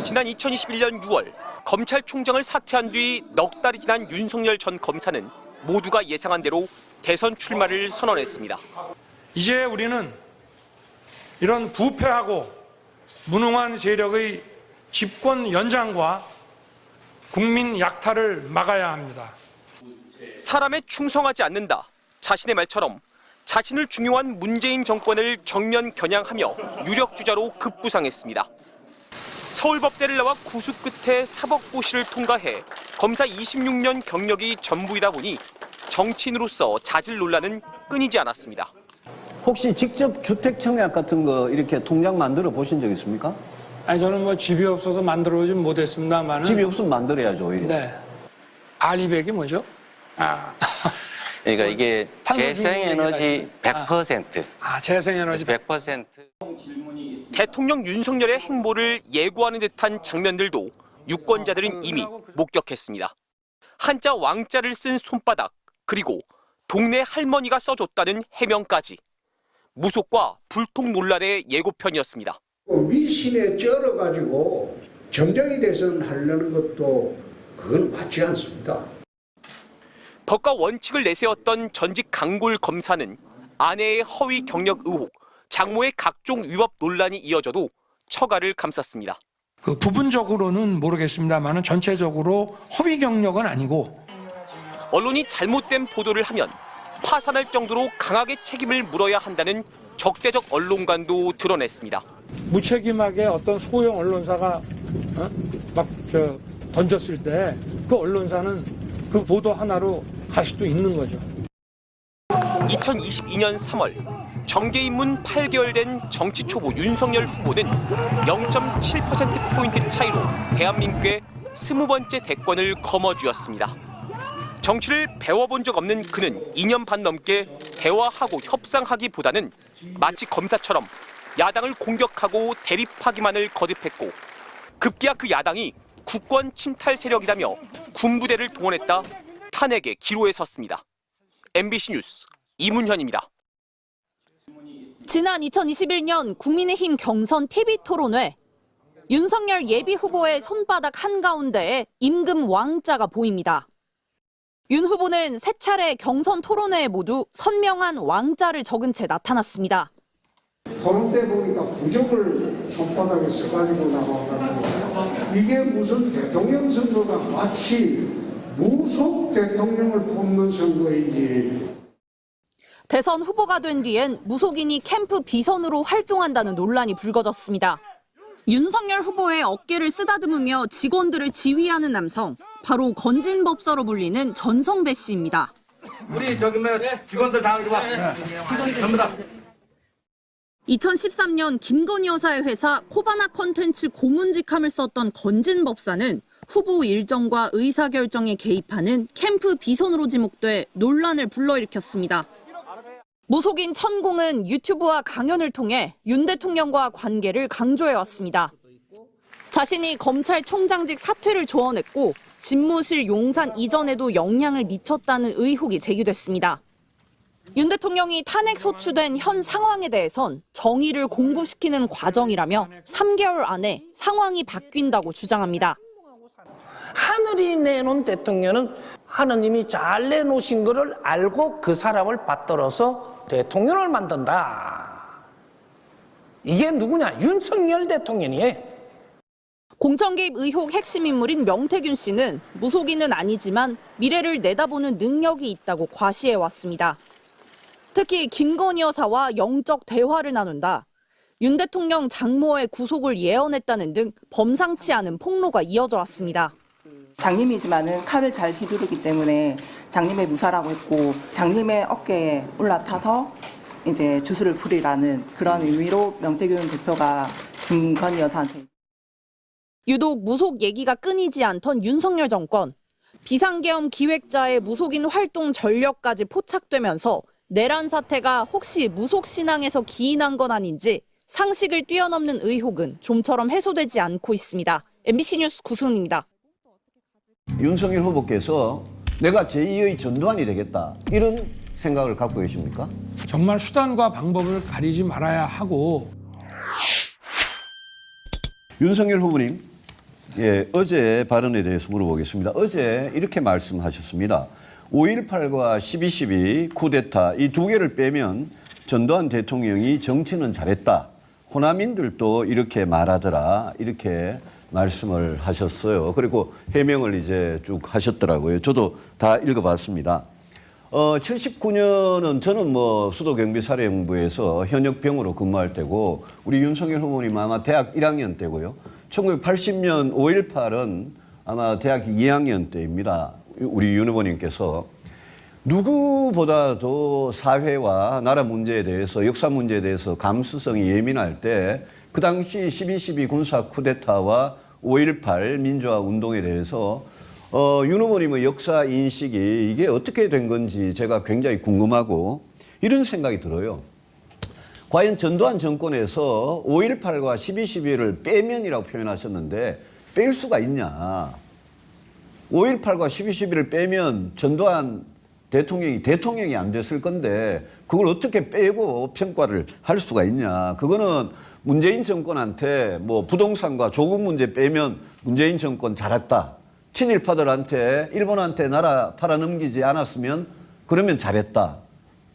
지난 2021년 6월 검찰총장을 사퇴한 뒤 넉 달이 지난 윤석열 전 검사는 모두가 예상한 대로 대선 출마를 선언했습니다. 이제 우리는 이런 부패하고 무능한 세력의 집권 연장과 국민 약탈을 막아야 합니다. 사람에 충성하지 않는다. 자신의 말처럼 자신을 중용한 문재인 정권을 정면 겨냥하며 유력 주자로 급부상했습니다. 서울법대를 나와 구수 끝에 사법고시를 통과해 검사 26년 경력이 전부이다 보니 정치인으로서 자질 논란은 끊이지 않았습니다. 혹시 직접 주택청약 같은 거 이렇게 통장 만들어 보신 적 있습니까? 아니 저는 뭐 집이 없어서 만들어오진 못했습니다만은 집이 없으면 만들어야죠, 오히려. 네. 알리백이 뭐죠? 그러니까 이게 재생에너지 100%. 재생에너지 100%. 대통령 윤석열의 행보를 예고하는 듯한 장면들도 유권자들은 이미 목격했습니다. 한자 왕자를 쓴 손바닥, 그리고 동네 할머니가 써줬다는 해명까지. 무속과 불통 논란의 예고편이었습니다. 미신에 쩔어가지고 정정이 대선하려는 것도 그건 맞지 않습니다. 법과 원칙을 내세웠던 전직 강골 검사는 아내의 허위 경력 의혹, 장모의 각종 위법 논란이 이어져도 처가를 감쌌습니다. 그 부분적으로는 모르겠습니다만은 전체적으로 허위 경력은 아니고 언론이 잘못된 보도를 하면 파산할 정도로 강하게 책임을 물어야 한다는 적대적 언론관도 드러냈습니다. 무책임하게 어떤 소형 언론사가 던졌을 때 그 언론사는 그 보도 하나로 갈 수도 있는 거죠. 2022년 3월 정계입문 8개월 된 정치 초보 윤석열 후보는 0.7%포인트 차이로 대한민국의 20번째 대권을 거머쥐었습니다. 정치를 배워본 적 없는 그는 2년 반 넘게 대화하고 협상하기보다는 마치 검사처럼 야당을 공격하고 대립하기만을 거듭했고, 급기야 그 야당이 국권 침탈 세력이라며 군부대를 동원했다 탄핵의 기로에 섰습니다. MBC 뉴스 이문현입니다. 지난 2021년 국민의힘 경선 TV 토론회. 윤석열 예비후보의 손바닥 한가운데에 임금 왕자가 보입니다. 윤 후보는 세 차례 경선 토론회에 모두 선명한 왕자를 적은 채 나타났습니다. 토론 때 보니까 부적을 손바닥에 써가지고 나와가지고 이게 무슨 대통령 선거가 마치 무속 대통령을 뽑는 선거인지. 대선 후보가 된 뒤엔 무속인이 캠프 비선으로 활동한다는 논란이 불거졌습니다. 윤석열 후보의 어깨를 쓰다듬으며 직원들을 지휘하는 남성, 바로 건진법사로 불리는 전성배 씨입니다. 우리 직원들 다 이리 와. 전부 다. 2013년 김건희 여사의 회사 코바나 컨텐츠 고문직함을 썼던 건진법사는 후보 일정과 의사결정에 개입하는 캠프 비선으로 지목돼 논란을 불러일으켰습니다. 무속인 천공은 유튜브와 강연을 통해 윤 대통령과 관계를 강조해왔습니다. 자신이 검찰총장직 사퇴를 조언했고 집무실 용산 이전에도 영향을 미쳤다는 의혹이 제기됐습니다. 윤 대통령이 탄핵 소추된 현 상황에 대해선 정의를 공부시키는 과정이라며 3개월 안에 상황이 바뀐다고 주장합니다. 하늘이 내놓은 대통령은 하느님이 잘 내놓으신 것을 알고 그 사람을 받들어서 대통령을 만든다. 이게 누구냐? 윤석열 대통령이에요. 공천 개입 의혹 핵심 인물인 명태균 씨는 무속인은 아니지만 미래를 내다보는 능력이 있다고 과시해왔습니다. 특히 김건희 여사와 영적 대화를 나눈다, 윤 대통령 장모의 구속을 예언했다는 등 범상치 않은 폭로가 이어져 왔습니다. 장님이지만은 칼을 잘 휘두르기 때문에 장님의 무사라고 했고, 장님의 어깨에 올라타서 이제 주술을 부리라는 그런 의미로 명태균 대표가 김건희 여사한테. 유독 무속 얘기가 끊이지 않던 윤석열 정권. 비상계엄 기획자의 무속인 활동 전력까지 포착되면서 내란 사태가 혹시 무속 신앙에서 기인한 건 아닌지 상식을 뛰어넘는 의혹은 좀처럼 해소되지 않고 있습니다. MBC 뉴스 구승훈입니다. 윤석열 후보께서 내가 제2의 전두환이 되겠다, 이런 생각을 갖고 계십니까? 정말 수단과 방법을 가리지 말아야 하고. 윤석열 후보님, 예, 어제 발언에 대해서 물어보겠습니다. 어제 이렇게 말씀하셨습니다. 5.18과 12.12 쿠데타 이 두 개를 빼면 전두환 대통령이 정치는 잘했다. 호남인들도 이렇게 말하더라. 이렇게 말씀을 하셨어요. 그리고 해명을 이제 쭉 하셨더라고요. 저도 다 읽어봤습니다. 79년은 저는 뭐 수도경비사령부에서 현역병으로 근무할 때고 우리 윤석열 후보님 아마 대학 1학년 때고요. 1980년 5.18은 아마 대학 2학년 때입니다. 우리 윤 후보님께서 누구보다도 사회와 나라 문제에 대해서 역사 문제에 대해서 감수성이 예민할 때 그 당시 12.12 군사 쿠데타와 5.18 민주화 운동에 대해서 윤 후보님의 역사 인식이 이게 어떻게 된 건지 제가 굉장히 궁금하고 이런 생각이 들어요. 과연 전두환 정권에서 5.18과 12.12를 빼면이라고 표현하셨는데 뺄 수가 있냐. 5.18과 12.12를 빼면 전두환 대통령이 안 됐을 건데 그걸 어떻게 빼고 평가를 할 수가 있냐. 그거는 문재인 정권한테 뭐 부동산과 조국 문제 빼면 문재인 정권 잘했다. 친일파들한테 일본한테 나라 팔아넘기지 않았으면 그러면 잘했다.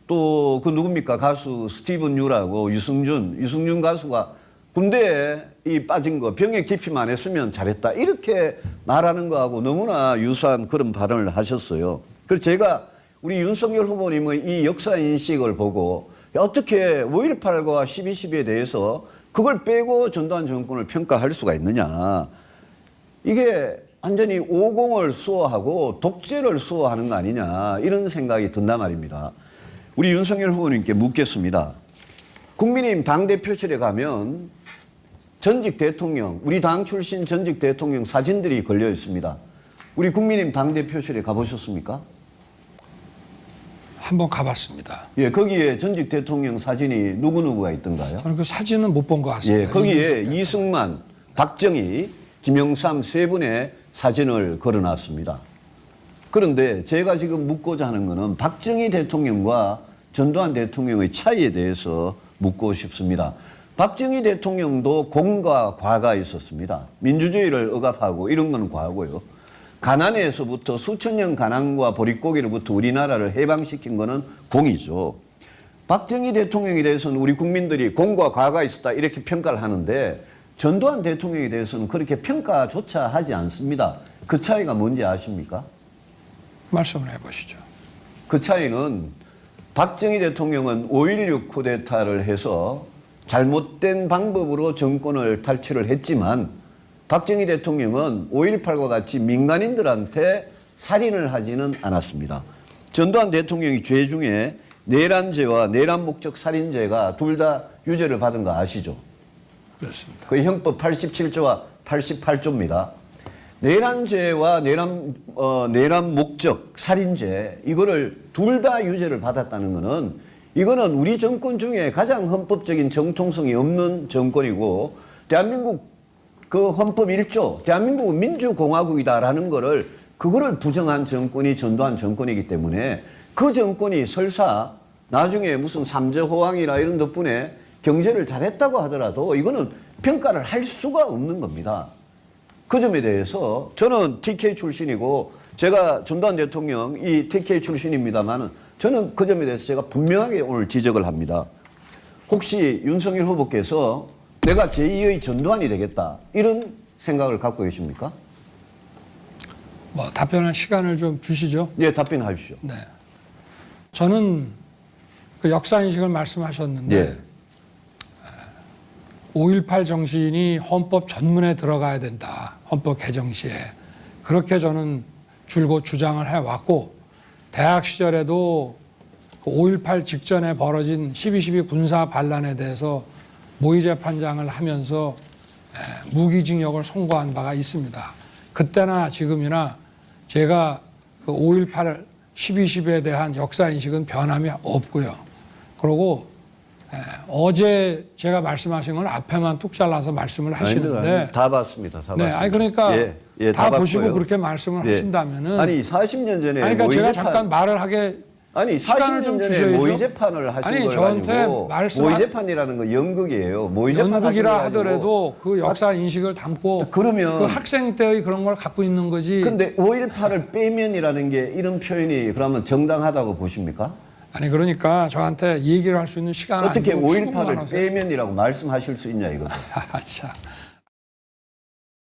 또 그 누굽니까? 가수 스티븐 유라고 유승준 가수가 군대에 빠진 거 병에 깊이만 했으면 잘했다. 이렇게 말하는 거하고 너무나 유사한 그런 발언을 하셨어요. 그래서 제가 우리 윤석열 후보님의 이 역사 인식을 보고 어떻게 5.18과 12.12에 대해서 그걸 빼고 전두환 정권을 평가할 수가 있느냐. 이게 완전히 오공을 수호하고 독재를 수호하는 거 아니냐. 이런 생각이 든단 말입니다. 우리 윤석열 후보님께 묻겠습니다. 국민의힘 당대표실에 가면 전직 대통령, 우리 당 출신 전직 대통령 사진들이 걸려 있습니다. 우리 국민의힘 당대표실에 가보셨습니까? 한번 가봤습니다. 예, 거기에 전직 대통령 사진이 누구누구가 있던가요? 저는 그 사진은 못 본 것 같습니다. 예, 거기에 이승만, 박정희, 김영삼 세 분의 사진을 걸어놨습니다. 그런데 제가 지금 묻고자 하는 것은 박정희 대통령과 전두환 대통령의 차이에 대해서 묻고 싶습니다. 박정희 대통령도 공과 과가 있었습니다. 민주주의를 억압하고 이런 건 과고요. 가난에서부터 수천 년 가난과 보릿고개로부터 우리나라를 해방시킨 거는 공이죠. 박정희 대통령에 대해서는 우리 국민들이 공과 과가 있었다 이렇게 평가를 하는데 전두환 대통령에 대해서는 그렇게 평가조차 하지 않습니다. 그 차이가 뭔지 아십니까? 말씀을 해보시죠. 그 차이는 박정희 대통령은 5.16 쿠데타를 해서 잘못된 방법으로 정권을 탈취를 했지만 박정희 대통령은 5.18과 같이 민간인들한테 살인을 하지는 않았습니다. 전두환 대통령이 죄 중에 내란죄와 내란 목적 살인죄가 둘 다 유죄를 받은 거 아시죠? 그렇습니다. 그 형법 87조와 88조입니다. 내란죄와 내란 목적 살인죄 이거를 둘 다 유죄를 받았다는 것은 이거는 우리 정권 중에 가장 헌법적인 정통성이 없는 정권이고 대한민국 그 헌법 1조 대한민국은 민주공화국이다라는 그거를 부정한 정권이 전두환 정권이기 때문에 그 정권이 설사 나중에 무슨 삼재호황이나 이런 덕분에 경제를 잘했다고 하더라도 이거는 평가를 할 수가 없는 겁니다. 그 점에 대해서 저는 TK 출신이고 제가 전두환 대통령 이 TK 출신입니다만 저는 그 점에 대해서 제가 분명하게 오늘 지적을 합니다. 혹시 윤석열 후보께서 내가 제2의 전두환이 되겠다 이런 생각을 갖고 계십니까? 뭐 답변할 시간을 좀 주시죠. 네, 답변하십시오. 네. 저는 그 역사 인식을 말씀하셨는데 네. 5.18 정신이 헌법 전문에 들어가야 된다. 헌법 개정 시에. 그렇게 저는 줄곧 주장을 해왔고 대학 시절에도 5.18 직전에 벌어진 12.12 군사 반란에 대해서 모의재판장을 하면서 무기징역을 선고한 바가 있습니다. 그때나 지금이나 제가 그 5.18 12.12에 대한 역사인식은 변함이 없고요. 그리고 어제 제가 말씀하신 건 앞에만 뚝 잘라서 말씀을 하시는데 다 봤습니다. 다 봤습니다. 아니 그러니까 다 보시고 봤고요. 그렇게 말씀을 하신다면은 아니 40년 전에 아니 그러니까 제가 5.18 잠깐 말을 하게 아니 시간을 좀 40년 전에 주셔야죠. 모의 재판을 하신 아니, 걸 저한테 가지고 말씀하- 모의 재판이라는 거 연극이에요. 모의 재판 하신 걸 연극이라 가지고 하더라도 그 역사 인식을 담고 그러면 그 학생 때의 그런 걸 갖고 있는 거지. 근데 5.18을 빼면이라는 게 이런 표현이 그러면 정당하다고 보십니까? 아니 그러니까 저한테 얘기를 할 수 있는 시간은 어떻게 아니고 5.18을 충분한 빼면이라고 말씀하실 수 있냐 이거죠. 아, 참.